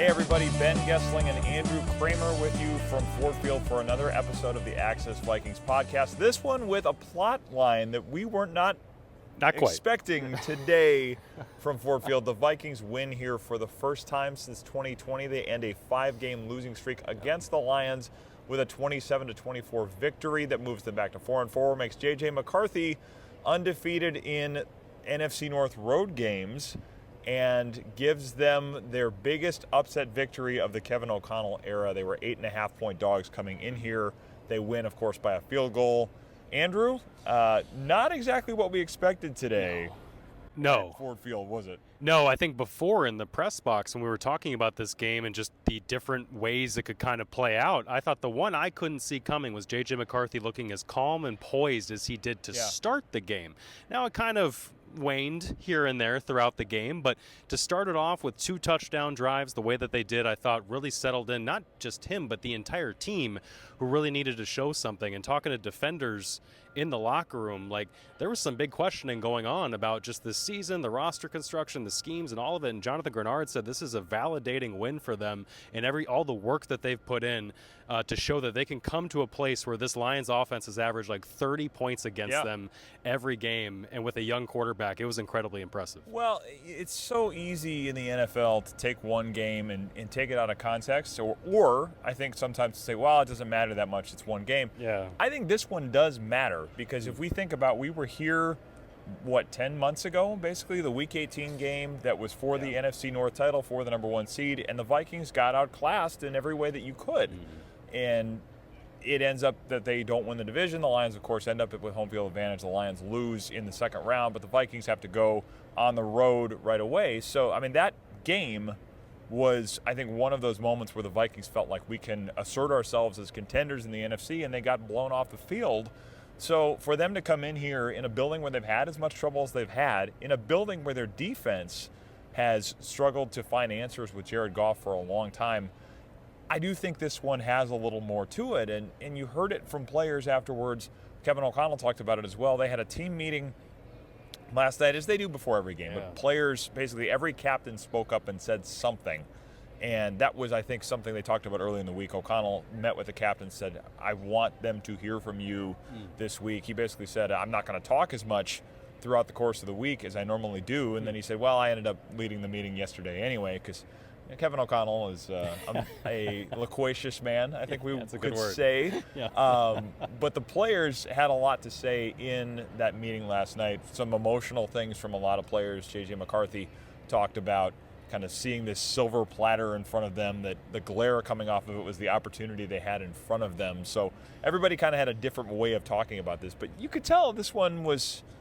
Hey everybody, Ben Goessling and Andrew Krammer with you from Ford Field for another episode of the Access Vikings podcast. This one with a plot line that we were not quite expecting today from Ford Field. The Vikings win here for the first time since 2020. They end a 5-game losing streak against the Lions with a 27-24 victory that moves them back to 4-4, makes J.J. McCarthy undefeated in NFC North road games, and gives them their biggest upset victory of the Kevin O'Connell era. They were 8.5-point dogs coming in here. They win, of course, by a field goal. Andrew, not exactly what we expected today. No. At Ford Field, was it? No, I think before in the press box when we were talking about this game and just the different ways it could kind of play out, I thought the one I couldn't see coming was J.J. McCarthy looking as calm and poised as he did to start the game. Now it kind of waned here and there throughout the game, but to start it off with 2 touchdown drives the way that they did, I thought really settled in not just him but the entire team, who really needed to show something. And talking to defenders in the locker room, like, there was some big questioning going on about just this season, the roster construction, the schemes, and all of it. And Jonathan Grenard said this is a validating win for them and all the work that they've put in to show that they can come to a place where this Lions offense has averaged like 30 points against them every game, and with a young quarterback, it was incredibly impressive. Well, it's so easy in the NFL to take one game and take it out of context, or I think sometimes to say, well, it doesn't matter that much, it's one game. Yeah. I think this one does matter, because if we think about, we were here, 10 months ago, basically, the Week 18 game that was for the NFC North title, for the number 1 seed, and the Vikings got outclassed in every way that you could. And it ends up that they don't win the division. The Lions, of course, end up with home field advantage. The Lions lose in the second round, but the Vikings have to go on the road right away. So, I mean, that game was, I think, one of those moments where the Vikings felt like we can assert ourselves as contenders in the NFC, and they got blown off the field. So for them to come in here in a building where they've had as much trouble as they've had, in a building where their defense has struggled to find answers with Jared Goff for a long time, I do think this one has a little more to it. And you heard it from players afterwards. Kevin O'Connell talked about it as well. They had a team meeting last night, as they do before every game. But players, basically every captain spoke up and said something. And that was, I think, something they talked about early in the week. O'Connell met with the captain, said, I want them to hear from you this week. He basically said, I'm not going to talk as much throughout the course of the week as I normally do. And then he said, well, I ended up leading the meeting yesterday anyway, because Kevin O'Connell is a loquacious man, I think we could say. But the players had a lot to say in that meeting last night. Some emotional things from a lot of players. J.J. McCarthy talked about kind of seeing this silver platter in front of them, that the glare coming off of it was the opportunity they had in front of them. So everybody kind of had a different way of talking about this. But you could tell this one was –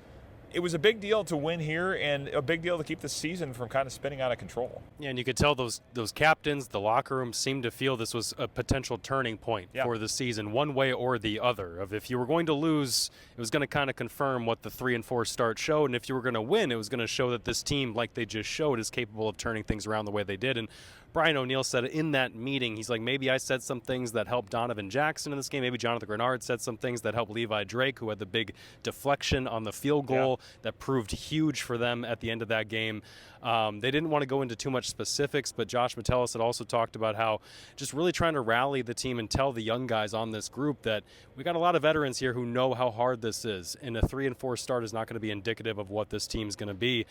it was a big deal to win here, and a big deal to keep the season from kind of spinning out of control. Yeah, and you could tell those captains, the locker room, seemed to feel this was a potential turning point for the season, one way or the other. Of if you were going to lose, it was going to kind of confirm what the 3-4 start showed, and if you were going to win, it was going to show that this team, like they just showed, is capable of turning things around the way they did. And Brian O'Neill said in that meeting, he's like, maybe I said some things that helped Donovan Jackson in this game. Maybe Jonathan Grenard said some things that helped Levi Drake, who had the big deflection on the field goal that proved huge for them at the end of that game. They didn't want to go into too much specifics, but Josh Metellus had also talked about how just really trying to rally the team and tell the young guys on this group that we got a lot of veterans here who know how hard this is, and a 3-4 start is not going to be indicative of what this team's going to be.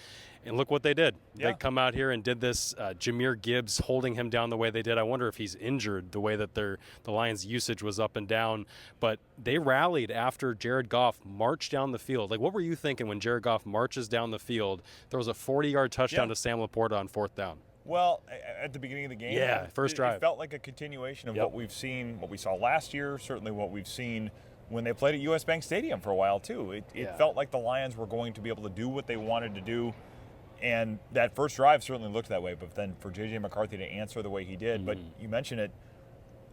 And look what they did. They come out here and did this. Jahmyr Gibbs holding him down the way they did. I wonder if he's injured, the way that the Lions' usage was up and down. But they rallied after Jared Goff marched down the field. Like, what were you thinking when Jared Goff marches down the field? There was a 40-yard touchdown to Sam Laporta on 4th down. Well, at the beginning of the game, first drive. It felt like a continuation of what we've seen, what we saw last year, certainly what we've seen when they played at US Bank Stadium for a while, too. It felt like the Lions were going to be able to do what they wanted to do. And that first drive certainly looked that way, but then for J.J. McCarthy to answer the way he did, but you mentioned it,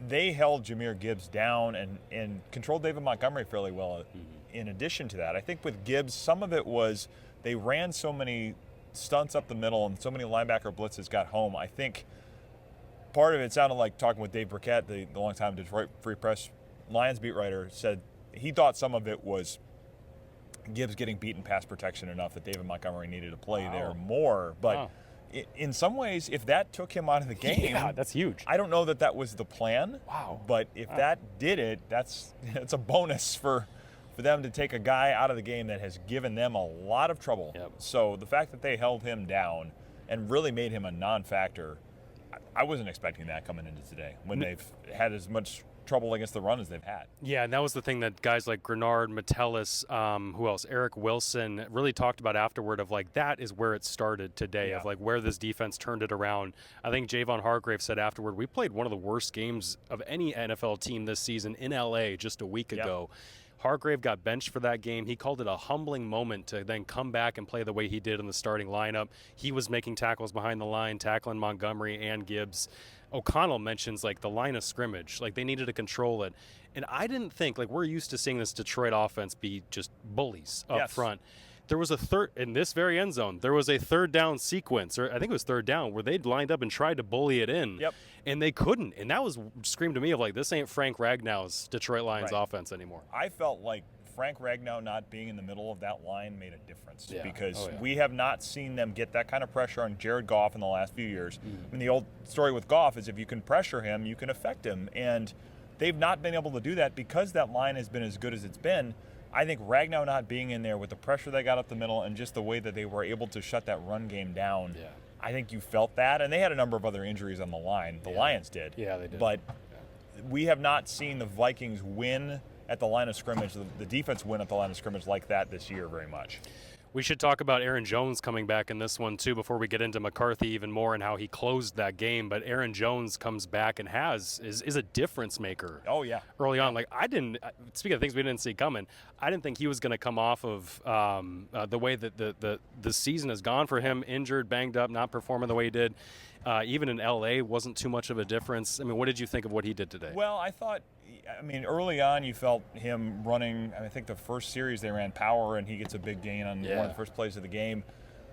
they held Jahmyr Gibbs down and controlled David Montgomery fairly well in addition to that. I think with Gibbs, some of it was they ran so many stunts up the middle and so many linebacker blitzes got home. I think part of it sounded like talking with Dave Burkett, the longtime Detroit Free Press Lions beat writer, said he thought some of it was Gibbs getting beaten pass protection enough that David Montgomery needed to play there more. But in some ways, if that took him out of the game, that's huge. I don't know that was the plan. Wow. But if that did it, that's a bonus for them to take a guy out of the game that has given them a lot of trouble. Yep. So the fact that they held him down and really made him a non-factor, I wasn't expecting that coming into today when they've had as much trouble against the run as they've had. Yeah, and that was the thing that guys like Grenard, Metellus, who else? Eric Wilson really talked about afterward of like that is where it started today, of like where this defense turned it around. I think Javon Hargrave said afterward, we played one of the worst games of any NFL team this season in LA just a week ago. Hargrave got benched for that game. He called it a humbling moment to then come back and play the way he did in the starting lineup. He was making tackles behind the line, tackling Montgomery and Gibbs. O'Connell mentions like the line of scrimmage, like they needed to control it. And I didn't think, like we're used to seeing this Detroit offense be just bullies up front. There was a third, in this very end zone, there was a third down sequence, or I think it was third down, where they'd lined up and tried to bully it in. And they couldn't. And that was screamed to me of like, this ain't Frank Ragnow's Detroit Lions offense anymore. I felt like Frank Ragnow not being in the middle of that line made a difference because we have not seen them get that kind of pressure on Jared Goff in the last few years. I mean, the old story with Goff is if you can pressure him, you can affect him. And they've not been able to do that because that line has been as good as it's been. I think Ragnow not being in there with the pressure they got up the middle and just the way that they were able to shut that run game down, I think you felt that. And they had a number of other injuries on the line. The Lions did. Yeah, they did. But we have not seen the Vikings win at the line of scrimmage, the defense win at the line of scrimmage like that this year very much. We should talk about Aaron Jones coming back in this one, too, before we get into McCarthy even more and how he closed that game. But Aaron Jones comes back and is a difference maker. Oh, yeah. Early on. Like, speaking of things we didn't see coming, I didn't think he was going to come off of the way that the season has gone for him, injured, banged up, not performing the way he did. Even in L.A. wasn't too much of a difference. I mean, what did you think of what he did today? Well, I mean, early on you felt him running, I think the first series they ran power and he gets a big gain on one of the first plays of the game.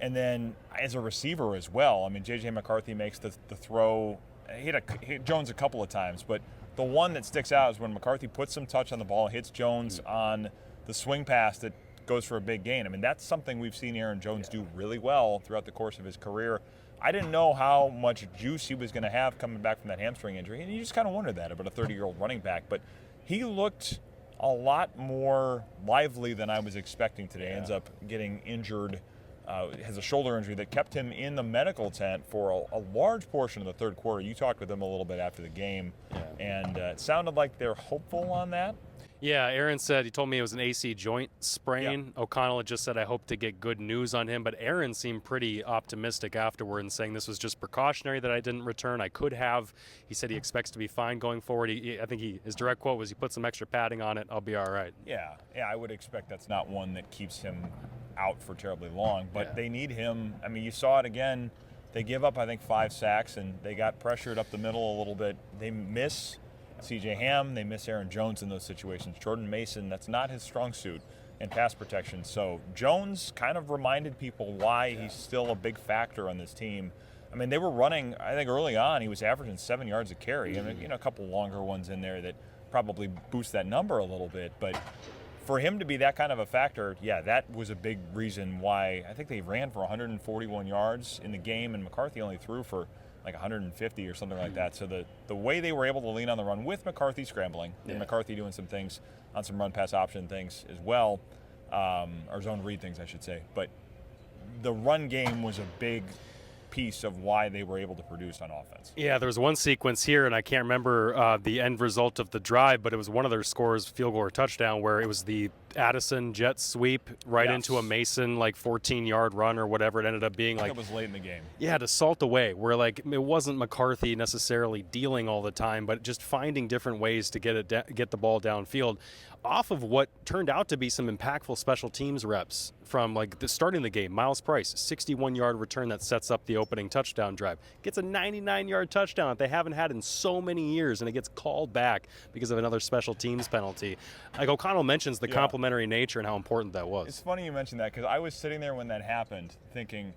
And then as a receiver as well, I mean, J.J. McCarthy makes the throw. He hit Jones a couple of times, but the one that sticks out is when McCarthy puts some touch on the ball, hits Jones on the swing pass that goes for a big gain. I mean, that's something we've seen Aaron Jones do really well throughout the course of his career. I didn't know how much juice he was going to have coming back from that hamstring injury, and you just kind of wondered that about a 30-year-old running back. But he looked a lot more lively than I was expecting today. Ends up getting injured, has a shoulder injury that kept him in the medical tent for a large portion of the third quarter. You talked with him a little bit after the game, and it sounded like they're hopeful on that. Yeah, Aaron said, he told me it was an AC joint sprain. Yeah. O'Connell had just said, I hope to get good news on him. But Aaron seemed pretty optimistic afterward and saying this was just precautionary that I didn't return. I could have. He said he expects to be fine going forward. I think his direct quote was, he put some extra padding on it, I'll be all right. Yeah, I would expect that's not one that keeps him out for terribly long. But they need him. I mean, you saw it again. They give up, I think, 5 sacks, and they got pressured up the middle a little bit. They miss C.J. Ham, they miss Aaron Jones in those situations. Jordan Mason, that's not his strong suit in pass protection. So Jones kind of reminded people why he's still a big factor on this team. I mean, they were running, I think early on, he was averaging 7 yards a carry. I mean, a couple longer ones in there that probably boost that number a little bit. But for him to be that kind of a factor, that was a big reason why. I think they ran for 141 yards in the game, and McCarthy only threw for like 150 or something like that. So the way they were able to lean on the run with McCarthy scrambling and McCarthy doing some things on some run pass option things as well, or zone read things I should say. But the run game was a big piece of why they were able to produce on offense. Yeah, there was one sequence here, and I can't remember the end result of the drive, but it was one of their scores, field goal or touchdown, where it was the Addison jet sweep right into a Mason, like 14-yard run or whatever it ended up being. Like, it was late in the game. Yeah, to salt away, where like it wasn't McCarthy necessarily dealing all the time, but just finding different ways to get the ball downfield off of what turned out to be some impactful special teams reps from like starting the game. Myles Price, 61-yard return that sets up the opening touchdown drive. Gets a 99-yard touchdown that they haven't had in so many years, and it gets called back because of another special teams penalty. Like O'Connell mentions the complementary nature and how important that was. It's funny you mentioned that because I was sitting there when that happened thinking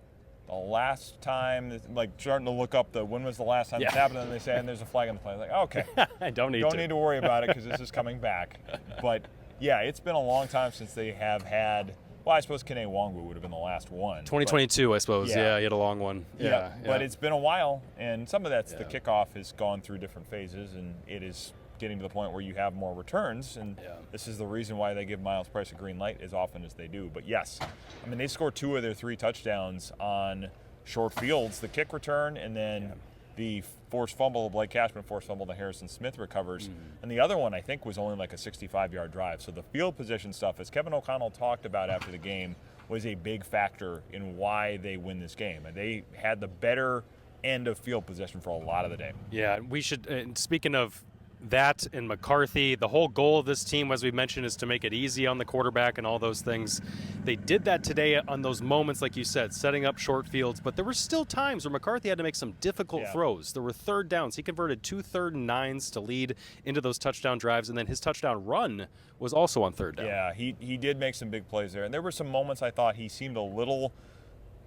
the last time, like starting to look up when was the last time this happened, and they say, and there's a flag on the play. Like, okay, I don't need to worry about it because this is coming back. But yeah, it's been a long time since they have had Well, I suppose Kene Nwangwu would have been the last one. 2022, I suppose. Yeah, he had a long one. Yeah. But it's been a while, and some of that's the kickoff has gone through different phases, and it is getting to the point where you have more returns, and this is the reason why they give Myles Price a green light as often as they do. But yes, I mean, they scored 2 of their 3 touchdowns on short fields, the kick return, and then the forced fumble, Blake Cashman forced fumble that Harrison Smith recovers. And the other one, I think, was only like a 65-yard drive. So the field position stuff, as Kevin O'Connell talked about after the game, was a big factor in why they win this game. And they had the better end of field possession for a lot of the day. Yeah, we should, speaking of that and McCarthy, the whole goal of this team, as we mentioned, is to make it easy on the quarterback and all those things. They did that today on those moments, like you said, setting up short fields, but there were still times where McCarthy had to make some difficult throws. There were third downs. He converted 2 3rd and 9s to lead into those touchdown drives, and then his touchdown run was also on third down. Yeah, he did make some big plays there. And there were some moments I thought he seemed a little,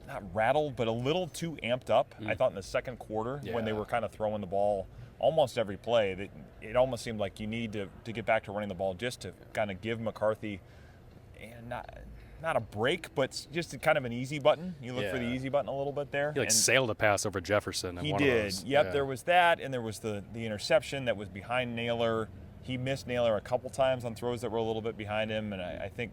not rattled, but a little too amped up. I thought in the second quarter when they were kind of throwing the ball almost every play, it almost seemed like you need to get back to running the ball just to kind of give McCarthy, and not a break, but just kind of an easy button. You look for the easy button a little bit there. He sailed a pass over Jefferson. He did. Yep, there was that, and there was the interception that was behind Naylor. He missed Naylor a couple times on throws that were a little bit behind him, and I think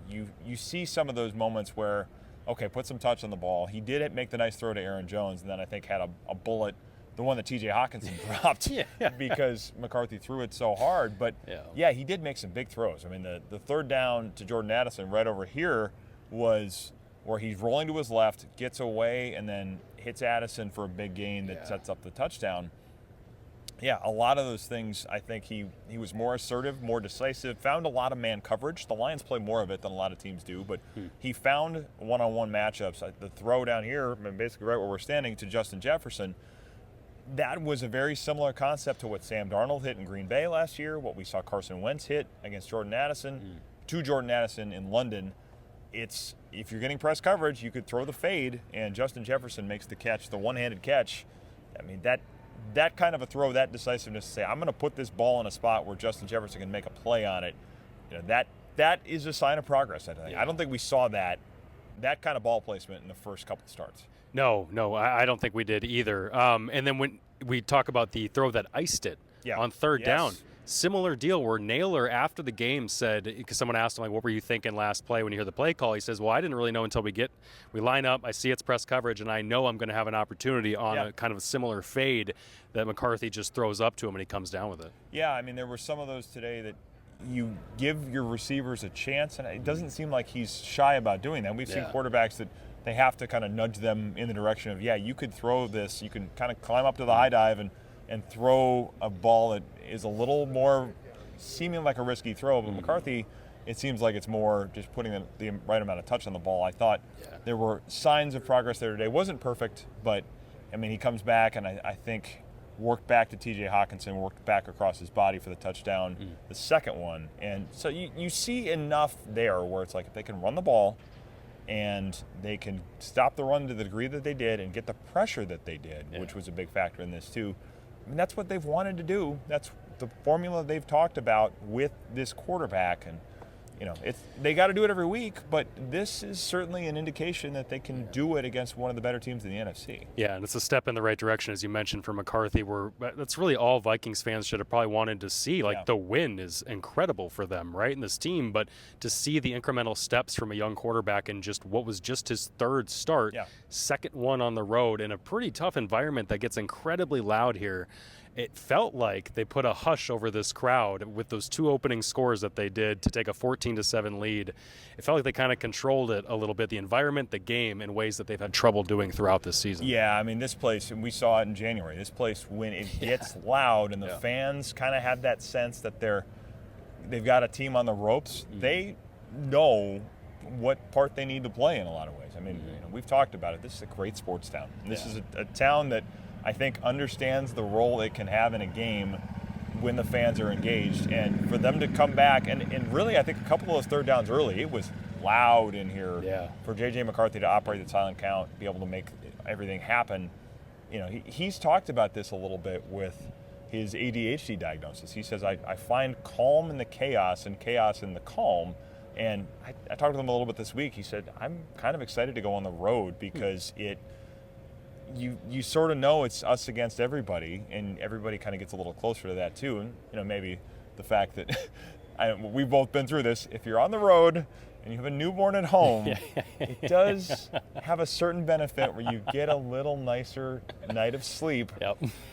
you see some of those moments where, okay, put some touch on the ball. He did make the nice throw to Aaron Jones, and then I think had a bullet, the one that T.J. Hawkinson dropped because McCarthy threw it so hard. But, he did make some big throws. I mean, the third down to Jordan Addison right over here was where he's rolling to his left, gets away, and then hits Addison for a big gain that sets up the touchdown. Yeah, a lot of those things, I think he was more assertive, more decisive, found a lot of man coverage. The Lions play more of it than a lot of teams do, but he found one-on-one matchups. The throw down here, basically right where we're standing, to Justin Jefferson, that was a very similar concept to what Sam Darnold hit in Green Bay last year, what we saw Carson Wentz hit against Jordan Addison, to Jordan Addison in London. It's, if you're getting press coverage, you could throw the fade, and Justin Jefferson makes the catch, the one-handed catch. I mean, that kind of a throw, that decisiveness to say, I'm going to put this ball in a spot where Justin Jefferson can make a play on it, that is a sign of progress, I think. I don't think we saw that kind of ball placement in the first couple of starts. No, I don't think we did either. And then when we talk about the throw that iced it on third down, similar deal where Naylor after the game said, because someone asked him, like, what were you thinking last play when you hear the play call? He says, well, I didn't really know until we line up, I see it's press coverage, and I know I'm going to have an opportunity on a kind of a similar fade that McCarthy just throws up to him and he comes down with it. Yeah, I mean, there were some of those today that you give your receivers a chance, and it doesn't seem like he's shy about doing that. We've seen quarterbacks that they have to kind of nudge them in the direction of, you could throw this, you can kind of climb up to the high dive and throw a ball that is a little more seeming like a risky throw. But McCarthy, it seems like it's more just putting the right amount of touch on the ball. I thought there were signs of progress there today. It wasn't perfect, but, I mean, he comes back and I think worked back to T.J. Hawkinson, worked back across his body for the touchdown, the second one. And so you see enough there where it's like if they can run the ball and they can stop the run to the degree that they did and get the pressure that they did, which was a big factor in this too. I mean, that's what they've wanted to do. That's the formula they've talked about with this quarterback. And, they got to do it every week, but this is certainly an indication that they can do it against one of the better teams in the NFC. Yeah, and it's a step in the right direction, as you mentioned, for McCarthy, where that's really all Vikings fans should have probably wanted to see. Like, the win is incredible for them, right, in this team, but to see the incremental steps from a young quarterback in just what was just his third start, second one on the road in a pretty tough environment that gets incredibly loud here. It felt like they put a hush over this crowd with those 2 opening scores that they did to take a 14-7 lead. It felt like they kind of controlled it a little bit, the environment, the game, in ways that they've had trouble doing throughout this season. Yeah, I mean, this place, and we saw it in January, this place, when it gets loud and the fans kind of have that sense that they've got a team on the ropes, they know what part they need to play in a lot of ways. I mean, we've talked about it. This is a great sports town. This is a town that I think understands the role it can have in a game when the fans are engaged. And for them to come back, and really I think a couple of those third downs early, it was loud in here for J.J. McCarthy to operate the silent count, be able to make everything happen. He's talked about this a little bit with his ADHD diagnosis. He says, I find calm in the chaos and chaos in the calm. And I talked to him a little bit this week. He said, I'm kind of excited to go on the road because you sort of know it's us against everybody, and everybody kind of gets a little closer to that too. And maybe the fact that we've both been through this. If you're on the road and you have a newborn at home, it does have a certain benefit where you get a little nicer night of sleep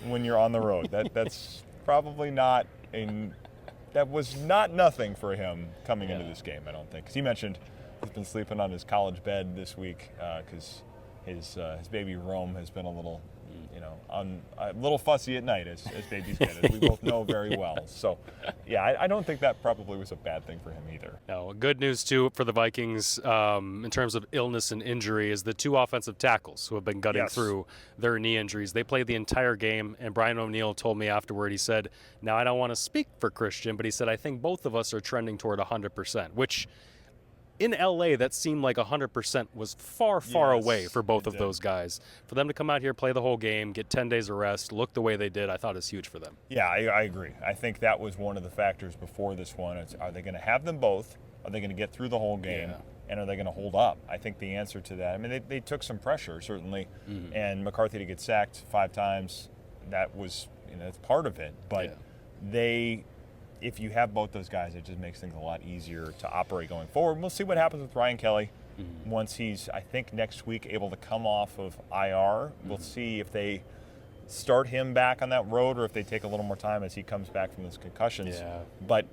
when you're on the road. That's probably not that was not nothing for him coming into this game, I don't think. Because he mentioned he's been sleeping on his college bed this week because his baby Rome has been a little, a little fussy at night, as babies get, as we both know very well. So, I don't think that probably was a bad thing for him either. No, good news, too, for the Vikings in terms of illness and injury is the 2 offensive tackles who have been gutting through their knee injuries. They played the entire game, and Brian O'Neill told me afterward, he said, now I don't want to speak for Christian, but he said, I think both of us are trending toward 100%, which in LA, that seemed like 100% was far away for both of those guys. For them to come out here, play the whole game, get 10 days of rest, look the way they did, I thought is huge for them. Yeah, I agree. I think that was one of the factors before this one. Are they going to have them both? Are they going to get through the whole game? And are they going to hold up? I think the answer to that, I mean, they took some pressure, certainly. And McCarthy to get sacked 5 times, that was, that's part of it. But if you have both those guys, it just makes things a lot easier to operate going forward. We'll see what happens with Ryan Kelly once he's, I think, next week able to come off of IR. We'll see if they start him back on that road or if they take a little more time as he comes back from his concussions. But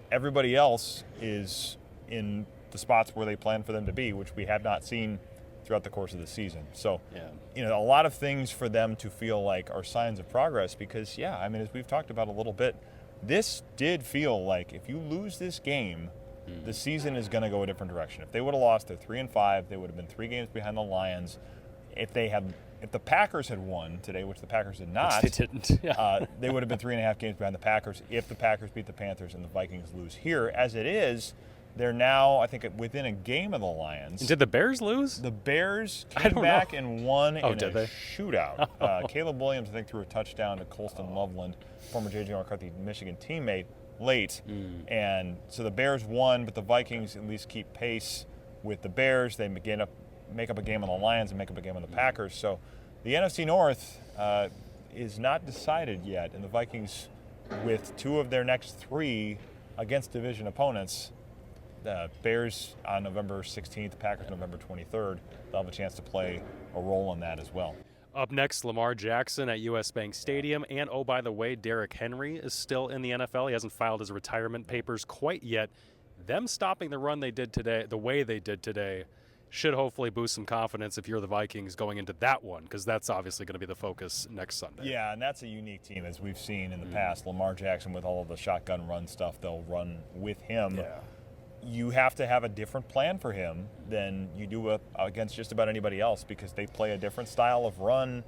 everybody else is in the spots where they plan for them to be, which we have not seen throughout the course of the season. So, a lot of things for them to feel like are signs of progress because, I mean, as we've talked about a little bit, this did feel like if you lose this game, the season is going to go a different direction. If they would have lost, they're 3-5. They would have been 3 games behind the Lions. If the Packers had won today, which the Packers did not, they didn't. They would have been 3.5 games behind the Packers. If the Packers beat the Panthers and the Vikings lose here, as it is, they're now, I think, within a game of the Lions. Did the Bears lose? The Bears came back and won in a shootout. Caleb Williams, I think, threw a touchdown to Colston Loveland, former J.J. McCarthy Michigan teammate, late. And so the Bears won, but the Vikings at least keep pace with the Bears. They make up a game on the Lions and make up a game on the Packers. So the NFC North is not decided yet, and the Vikings, with 2 of their next 3 against division opponents, the Bears on November 16th, Packers November 23rd, they'll have a chance to play a role in that as well. Up next, Lamar Jackson at U.S. Bank Stadium. And, oh, by the way, Derrick Henry is still in the NFL. He hasn't filed his retirement papers quite yet. Them stopping the run they did today, the way they did today, should hopefully boost some confidence if you're the Vikings going into that one, because that's obviously going to be the focus next Sunday. Yeah, and that's a unique team, as we've seen in the past. Lamar Jackson, with all of the shotgun run stuff, they'll run with him. You have to have a different plan for him than you do against just about anybody else, because they play a different style of run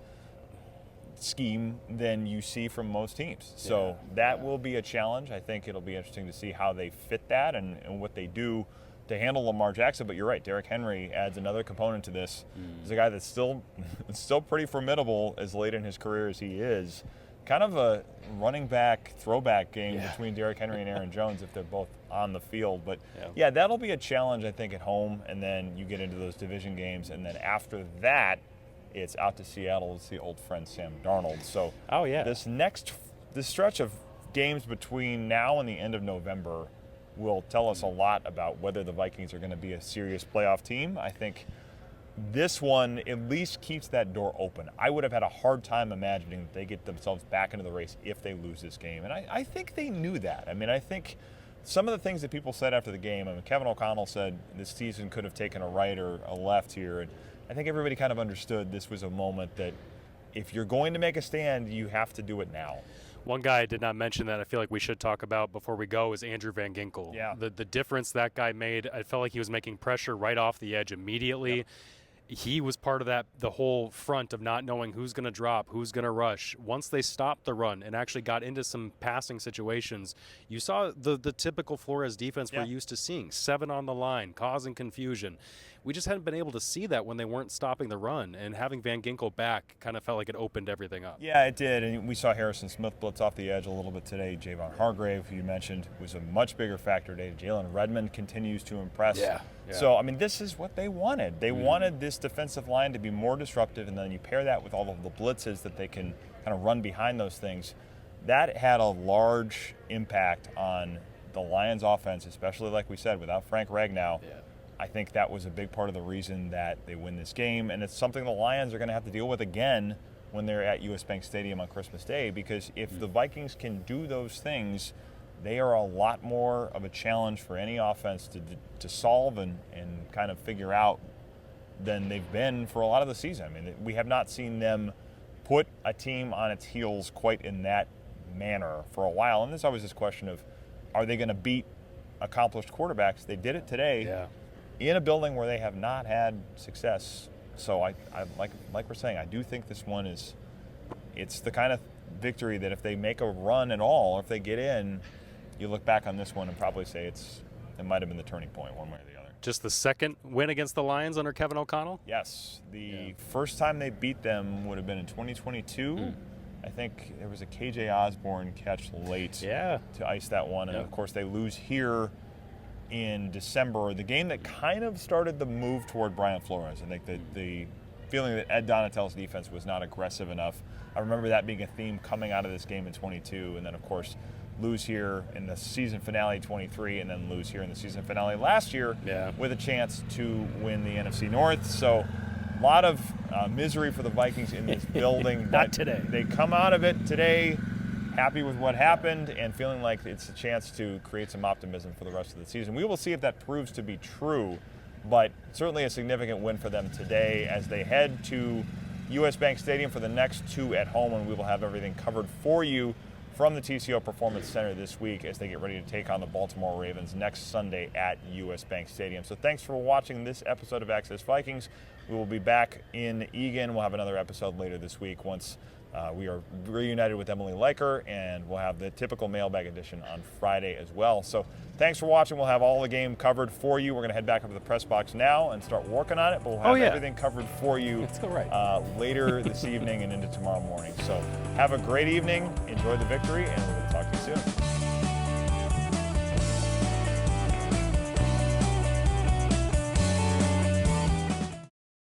scheme than you see from most teams. So that will be a challenge. I think it'll be interesting to see how they fit that and what they do to handle Lamar Jackson. But you're right, Derrick Henry adds another component to this. He's a guy that's still pretty formidable as late in his career as he is. Kind of a running back throwback game between Derrick Henry and Aaron Jones if they're both on the field. But that'll be a challenge, I think, at home. And then you get into those division games. And then after that, it's out to Seattle to see old friend Sam Darnold. So this stretch of games between now and the end of November will tell us a lot about whether the Vikings are going to be a serious playoff team. I think this one at least keeps that door open. I would have had a hard time imagining that they get themselves back into the race if they lose this game. And I think they knew that. I mean, I think some of the things that people said after the game, I mean, Kevin O'Connell said this season could have taken a right or a left here. And I think everybody kind of understood this was a moment that if you're going to make a stand, you have to do it now. One guy I did not mention that I feel like we should talk about before we go is Andrew Van Ginkel. Yeah. The difference that guy made, I felt like he was making pressure right off the edge immediately. he was part of that, the whole front of not knowing who's going to drop, who's going to rush. Once they stopped the run and actually got into some passing situations, you saw the typical Flores defense we're used to seeing, 7 on the line, causing confusion. We just hadn't been able to see that when they weren't stopping the run, and having Van Ginkel back kind of felt like it opened everything up. Yeah, it did, and we saw Harrison Smith blitz off the edge a little bit today. Javon Hargrave, who you mentioned, was a much bigger factor today. Jalen Redmond continues to impress. Yeah. So, I mean, this is what they wanted. They wanted this defensive line to be more disruptive, and then you pair that with all of the blitzes that they can kind of run behind those things. That had a large impact on the Lions' offense, especially, like we said, without Frank Ragnow. Yeah. I think that was a big part of the reason that they win this game, and it's something the Lions are going to have to deal with again when they're at US Bank Stadium on Christmas Day, because if the Vikings can do those things, they are a lot more of a challenge for any offense to solve and kind of figure out than they've been for a lot of the season. I mean, we have not seen them put a team on its heels quite in that manner for a while, and there's always this question of, are they going to beat accomplished quarterbacks? They did it today. Yeah. In a building where they have not had success. So I like we're saying, I do think this one it's the kind of victory that if they make a run at all, or if they get in, you look back on this one and probably say it might have been the turning point one way or the other. Just the second win against the Lions under Kevin O'Connell? Yes. The first time they beat them would have been in 2022. I think there was a KJ Osborne catch late to ice that one. And, of course, they lose here in December, the game that kind of started the move toward Brian Flores. I think the feeling that Ed Donatell's defense was not aggressive enough. I remember that being a theme coming out of this game in 22, and then, of course, lose here in the season finale 23, and then lose here in the season finale last year with a chance to win the NFC North. So a lot of misery for the Vikings in this building. Not today. They come out of it today happy with what happened and feeling like it's a chance to create some optimism for the rest of the season. We will see if that proves to be true, but certainly a significant win for them today as they head to US Bank Stadium for the next 2 at home, and we will have everything covered for you from the TCO Performance Center this week as they get ready to take on the Baltimore Ravens next Sunday at US Bank Stadium. So thanks for watching this episode of Access Vikings. We will be back in Eagan. We'll have another episode later this week once we are reunited with Emily Leiker, and we'll have the typical mailbag edition on Friday as well. So thanks for watching. We'll have all the game covered for you. We're going to head back up to the press box now and start working on it, but we'll have everything covered for you later this evening and into tomorrow morning. So have a great evening. Enjoy the victory, and we'll talk to you soon.